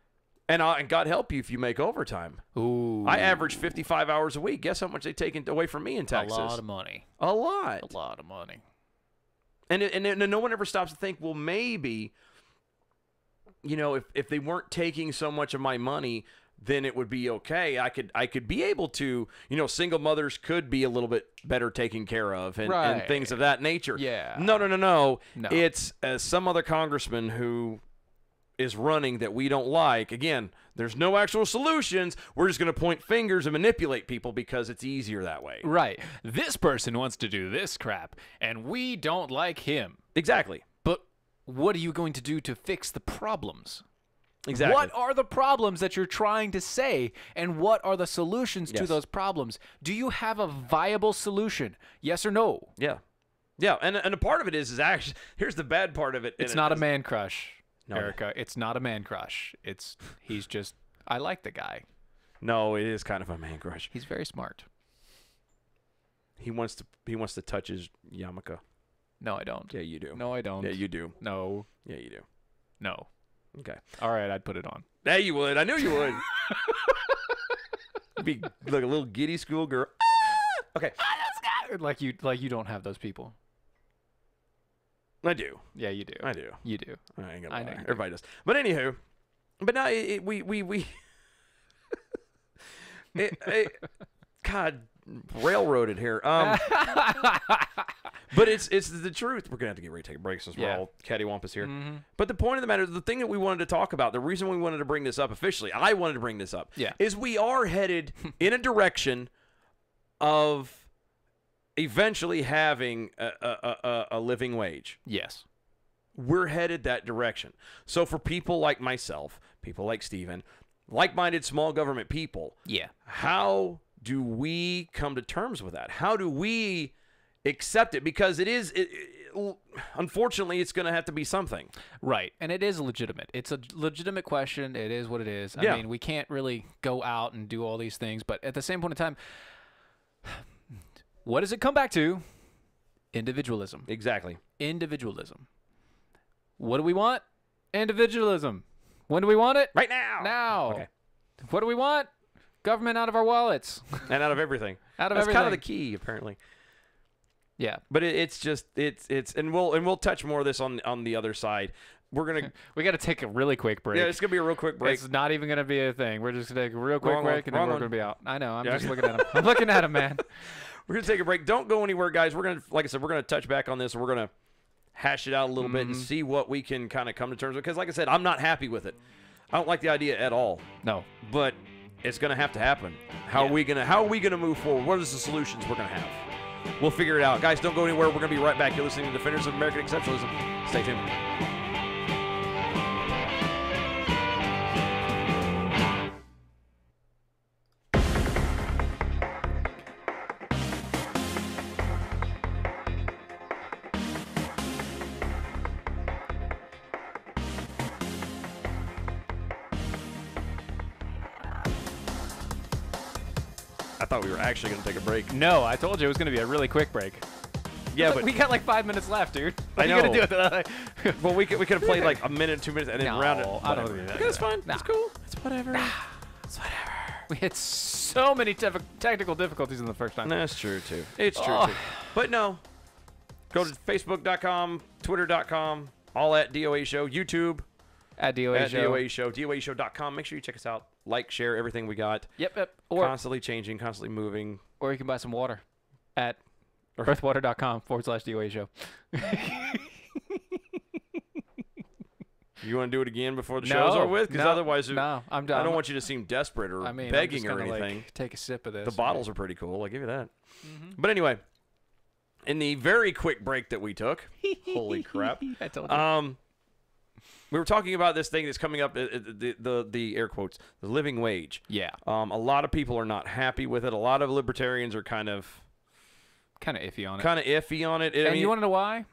And God help you if you make overtime. Ooh. I average 55 hours a week. Guess how much they take away from me in Texas? A lot of money. A lot. A lot of money. And no one ever stops to think, well, maybe, you know, if they weren't taking so much of my money, then it would be okay. I could be able to, you know, single mothers could be a little bit better taken care of and things of that nature. Yeah. No. It's some other congressman who is running that we don't like. Again, there's no actual solutions. We're just going to point fingers and manipulate people because it's easier that way. Right. This person wants to do this crap, and we don't like him. Exactly. But what are you going to do to fix the problems? Exactly. What are the problems that you're trying to say, and what are the solutions to those problems? Do you have a viable solution? Yes or no? Yeah. Yeah, and a part of it is actually, here's the bad part of it. It's not a man crush. No, Erica, it's not a man crush. He's just, I like the guy. No, it is kind of a man crush. He's very smart. He wants to touch his yarmulke. No, I don't. Yeah, you do. No, I don't. Yeah, you do. No. Yeah, you do. No. Okay. All right, I'd put it on. Yeah, you would. I knew you would. You'd be like a little giddy schoolgirl. Okay. Like you don't have those people. I do. Yeah, you do. I do. You do. I ain't gonna I lie. know you do. Everybody does. But anywho, but now we God, railroaded here. But it's the truth. We're gonna have to get ready to take a break since we're all cattywampus here. But the point of the matter, the thing that we wanted to talk about, the reason we wanted to bring this up officially, I wanted to bring this up, is we are headed in a direction of eventually having a living wage. Yes. We're headed that direction. So for people like myself, people like Steven, like-minded small government people, how do we come to terms with that? How do we accept it? Because unfortunately, it's going to have to be something. Right. And it is legitimate. It's a legitimate question. It is what it is. I mean, we can't really go out and do all these things. But at the same point in time, what does it come back to? Individualism. Exactly. Individualism. What do we want? Individualism. When do we want it? Right now. Now. Okay. What do we want? Government out of our wallets. And out of everything. Out of That's everything. kind of the key, apparently. Yeah. But it's and we'll touch more of this on the other side. We're gonna we got to take a really quick break. Yeah, it's gonna be a real quick break. It's not even gonna be a thing. We're just gonna take a real quick break and then we're gonna be out. I know. I'm just looking at him. I'm looking at him, man. We're gonna take a break. Don't go anywhere, guys. We're gonna, like I said, we're gonna touch back on this and we're gonna hash it out a little bit and see what we can kind of come to terms with. Because, like I said, I'm not happy with it. I don't like the idea at all. No. But it's gonna have to happen. How are we gonna move forward? What are the solutions we're gonna have? We'll figure it out. Guys, don't go anywhere. We're going to be right back. You're listening to Defenders of American Exceptionalism. Stay tuned. I thought we were actually going to take a break. No, I told you it was going to be a really quick break. Yeah, but we got like 5 minutes left, dude. I know. What are you gonna do with it? Well, we could have played like a minute, 2 minutes, and then round it. I don't do that. Okay, it's fine. It's cool. It's whatever. It's whatever. We had so many technical difficulties in the first time. That's true too. It's true too. But no, go to Facebook.com, Twitter.com, all at DOA Show, YouTube at DOA Show, DOA Show, DOAShow.com. Make sure you check us out. Like, share everything we got. Yep. Or constantly changing, constantly moving. Or you can buy some water at earthwater.com/DOA Show. You want to do it again before the show's over with? Because otherwise, I'm done. I don't want you to seem desperate or begging or anything. Like, take a sip of this. The bottles are pretty cool. I'll give you that. But anyway, in the very quick break that we took, holy crap! I told you. We were talking about this thing that's coming up, the air quotes, the living wage. Yeah. A lot of people are not happy with it. A lot of libertarians are kind of iffy on it. And you want to know why?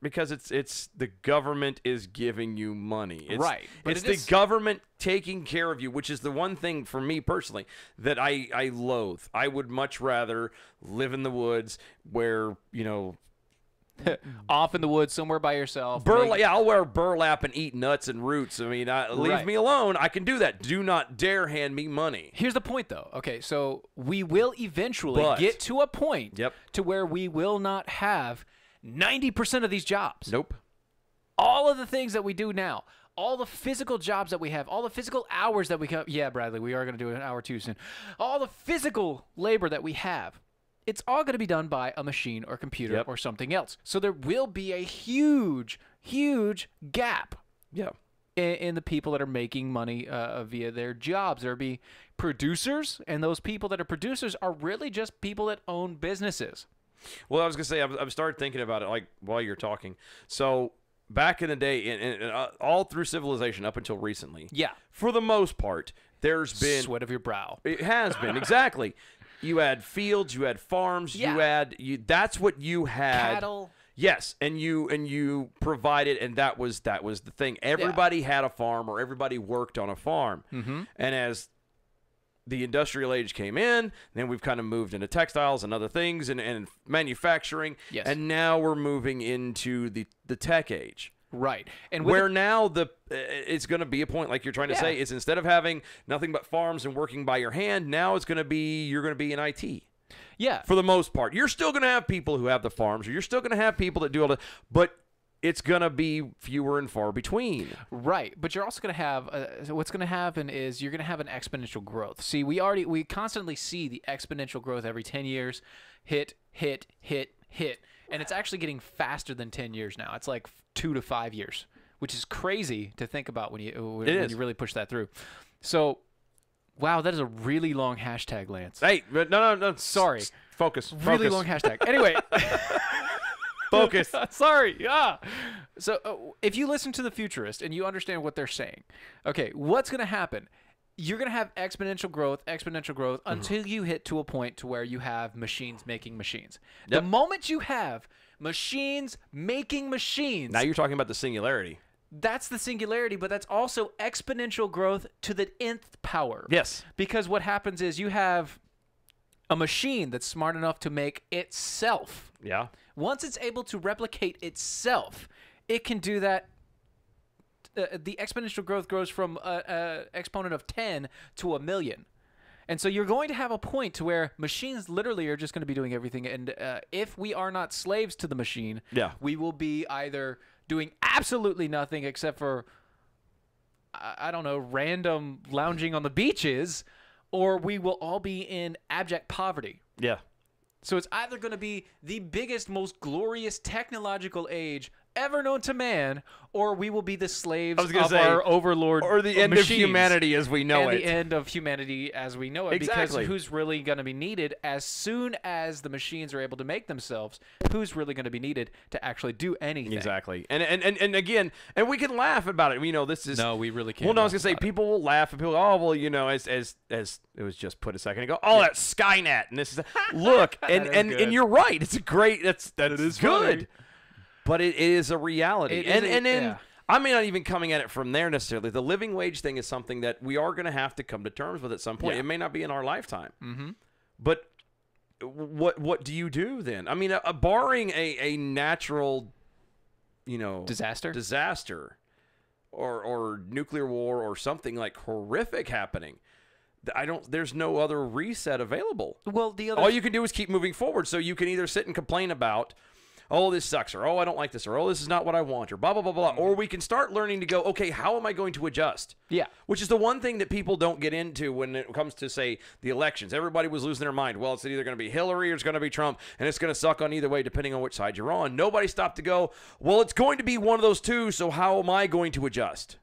Because it's the government is giving you money. Right. But it's the government taking care of you, which is the one thing for me personally that I loathe. I would much rather live in the woods where, off in the woods somewhere by yourself. I'll wear burlap and eat nuts and roots. I mean, leave me alone. I can do that. Do not dare hand me money. Here's the point, though. Okay, so we will eventually get to a point to where we will not have 90% of these jobs. Nope. All of the things that we do now, all the physical jobs that we have, all the physical hours that we have. Yeah, Bradley, we are going to do an hour too soon. All the physical labor that we have. It's all going to be done by a machine or computer or something else. So there will be a huge, huge gap in the people that are making money via their jobs. There will be producers, and those people that are producers are really just people that own businesses. Well, I was going to say, I've started thinking about it like while you're talking. So back in the day, and all through civilization up until recently, for the most part, there's been sweat of your brow. It has been, exactly. You had fields, you had farms, that's what you had. Cattle. Yes, and you provided, and that was the thing. Everybody had a farm, or everybody worked on a farm. Mm-hmm. And as the industrial age came in, then we've kind of moved into textiles and other things and manufacturing. Yes. And now we're moving into the tech age. Right. And where now it's going to be a point, like you're trying to say, is instead of having nothing but farms and working by your hand, now it's going to be, you're going to be in IT. Yeah. For the most part. You're still going to have people who have the farms, or you're still going to have people that do all that, but it's going to be fewer and far between. Right. But you're also going to have, what's going to happen is you're going to have an exponential growth. See, we constantly see the exponential growth every 10 years, hit. And it's actually getting faster than 10 years now. It's like 2 to 5 years, which is crazy to think about when you really push that through. So, wow, that is a really long hashtag, Lance. Hey, no. Sorry. Focus. Really long hashtag. Anyway. Focus. Sorry. Yeah. So, if you listen to the futurist and you understand what they're saying, okay, what's going to happen? You're going to have exponential growth until you hit to a point to where you have machines making machines. Yep. The moment you have machines making machines. Now you're talking about the singularity. That's the singularity, but that's also exponential growth to the nth power. Yes. Because what happens is you have a machine that's smart enough to make itself. Yeah. Once it's able to replicate itself, it can do that. The exponential growth grows from an exponent of 10 to 1,000,000. And so you're going to have a point to where machines literally are just going to be doing everything. And if we are not slaves to the machine, we will be either doing absolutely nothing except for, I don't know, random lounging on the beaches, or we will all be in abject poverty. Yeah. So it's either going to be the biggest, most glorious technological age ever known to man, or we will be the slaves of our overlord or the end machines. of humanity as we know and it. the end of humanity as we know it. Exactly. Because who's really going to be needed as soon as the machines are able to make themselves? Who's really going to be needed to actually do anything? Exactly. And again, and we can laugh about it. You know, this is no, we really can't. Well, no, I was gonna say people will laugh and people, oh well, you know, as it was just put a second ago. Oh, that's Skynet, and this is look, and you're right. It's a great. That is good. Funny. But it is a reality. I'm not even coming at it from there necessarily. The living wage thing is something that we are going to have to come to terms with at some point. Yeah. It may not be in our lifetime. Mm-hmm. But what do you do then? I mean, barring a natural, disaster or nuclear war or something like horrific happening, there's no other reset available. Well, all you can do is keep moving forward. So you can either sit and complain about, oh, this sucks, or oh, I don't like this, or oh, this is not what I want, or blah, blah, blah, blah. Or we can start learning to go, okay, how am I going to adjust? Yeah. Which is the one thing that people don't get into when it comes to, say, the elections. Everybody was losing their mind. Well, it's either going to be Hillary or it's going to be Trump, and it's going to suck on either way depending on which side you're on. Nobody stopped to go, well, it's going to be one of those two, so how am I going to adjust?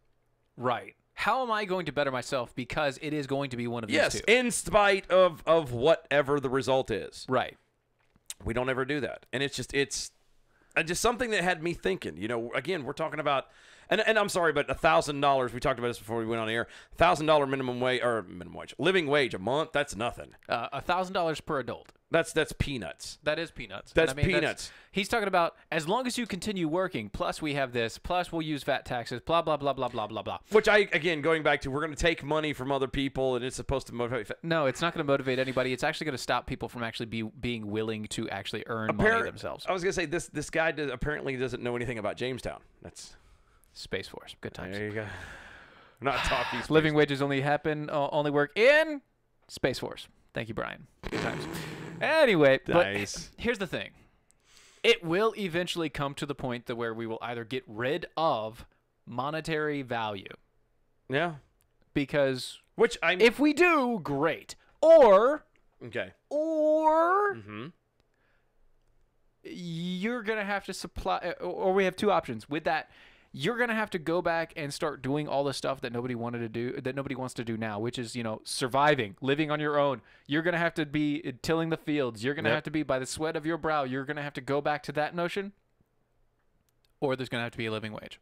Right. How am I going to better myself because it is going to be one of these two? Yes, in spite of whatever the result is. Right. We don't ever do that. And it's just something that had me thinking. Again, we're talking about, and I'm sorry, but $1,000. We talked about this before we went on the air. $1,000 minimum wage, living wage a month. That's nothing. $1,000 per adult. That's peanuts. That is peanuts. That's peanuts. He's talking about as long as you continue working. Plus we have this. Plus we'll use VAT taxes. Blah blah blah blah blah blah blah. Which going back to, we're going to take money from other people, and it's supposed to motivate. No, it's not going to motivate anybody. It's actually going to stop people from actually being willing to actually earn money themselves. I was going to say this guy apparently doesn't know anything about Jamestown. That's Space Force. Good times. There you go. I'm not talking. Living wages only work in Space Force. Thank you, Brian. Good times. Anyway, nice. But here's the thing. It will eventually come to the point where we will either get rid of monetary value. Yeah. Because if we do, great. Or you're going to have to supply, or we have two options. With that, you're going to have to go back and start doing all the stuff that nobody wanted to do, that nobody wants to do now, which is, surviving, living on your own. You're going to have to be tilling the fields. You're going to have to be by the sweat of your brow. You're going to have to go back to that notion, or there's going to have to be a living wage.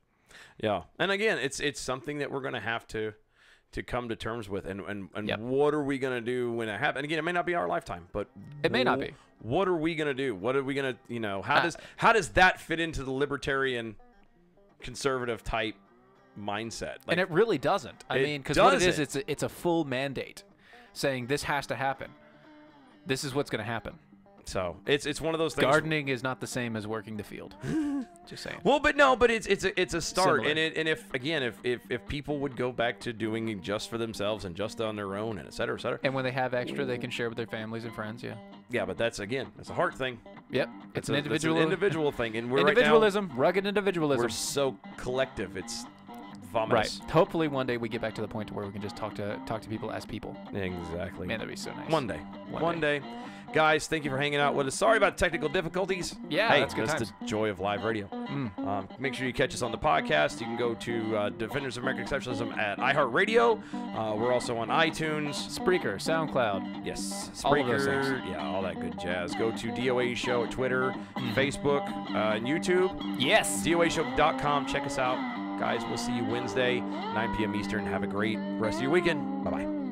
Yeah. And again, it's something that we're going to have to come to terms with. And what are we going to do when it happens? And again, it may not be our lifetime, but it may not be. What are we going to do? What are we going to, how does that fit into the libertarian conservative type mindset? And it really doesn't. I mean, because what it is, it's a full mandate saying this has to happen. This is what's going to happen. So it's one of those things. Gardening is not the same as working the field. Just saying. Well, but it's a start, Similar. and if people would go back to doing it just for themselves and just on their own, and et cetera, et cetera. And when they have extra, they can share with their families and friends. Yeah. Yeah, but that's a heart thing. Yep. It's an It's an individual thing, and we're individualism, right now, rugged individualism. we're so collective. It's vomitous. Right. Hopefully one day we get back to the point where we can just talk to people as people. Exactly. Man, that'd be so nice. One day. Guys, thank you for hanging out with us. Sorry about technical difficulties. Yeah, hey, that's good the joy of live radio. Make sure you catch us on the podcast. You can go to Defenders of American Exceptionalism at iHeartRadio. We're also on iTunes. Spreaker, SoundCloud. Yes. Spreaker. All of those things. Yeah, all that good jazz. Go to DOA Show at Twitter, Facebook, and YouTube. Yes. DOAShow.com. Check us out. Guys, we'll see you Wednesday, 9 p.m. Eastern. Have a great rest of your weekend. Bye-bye.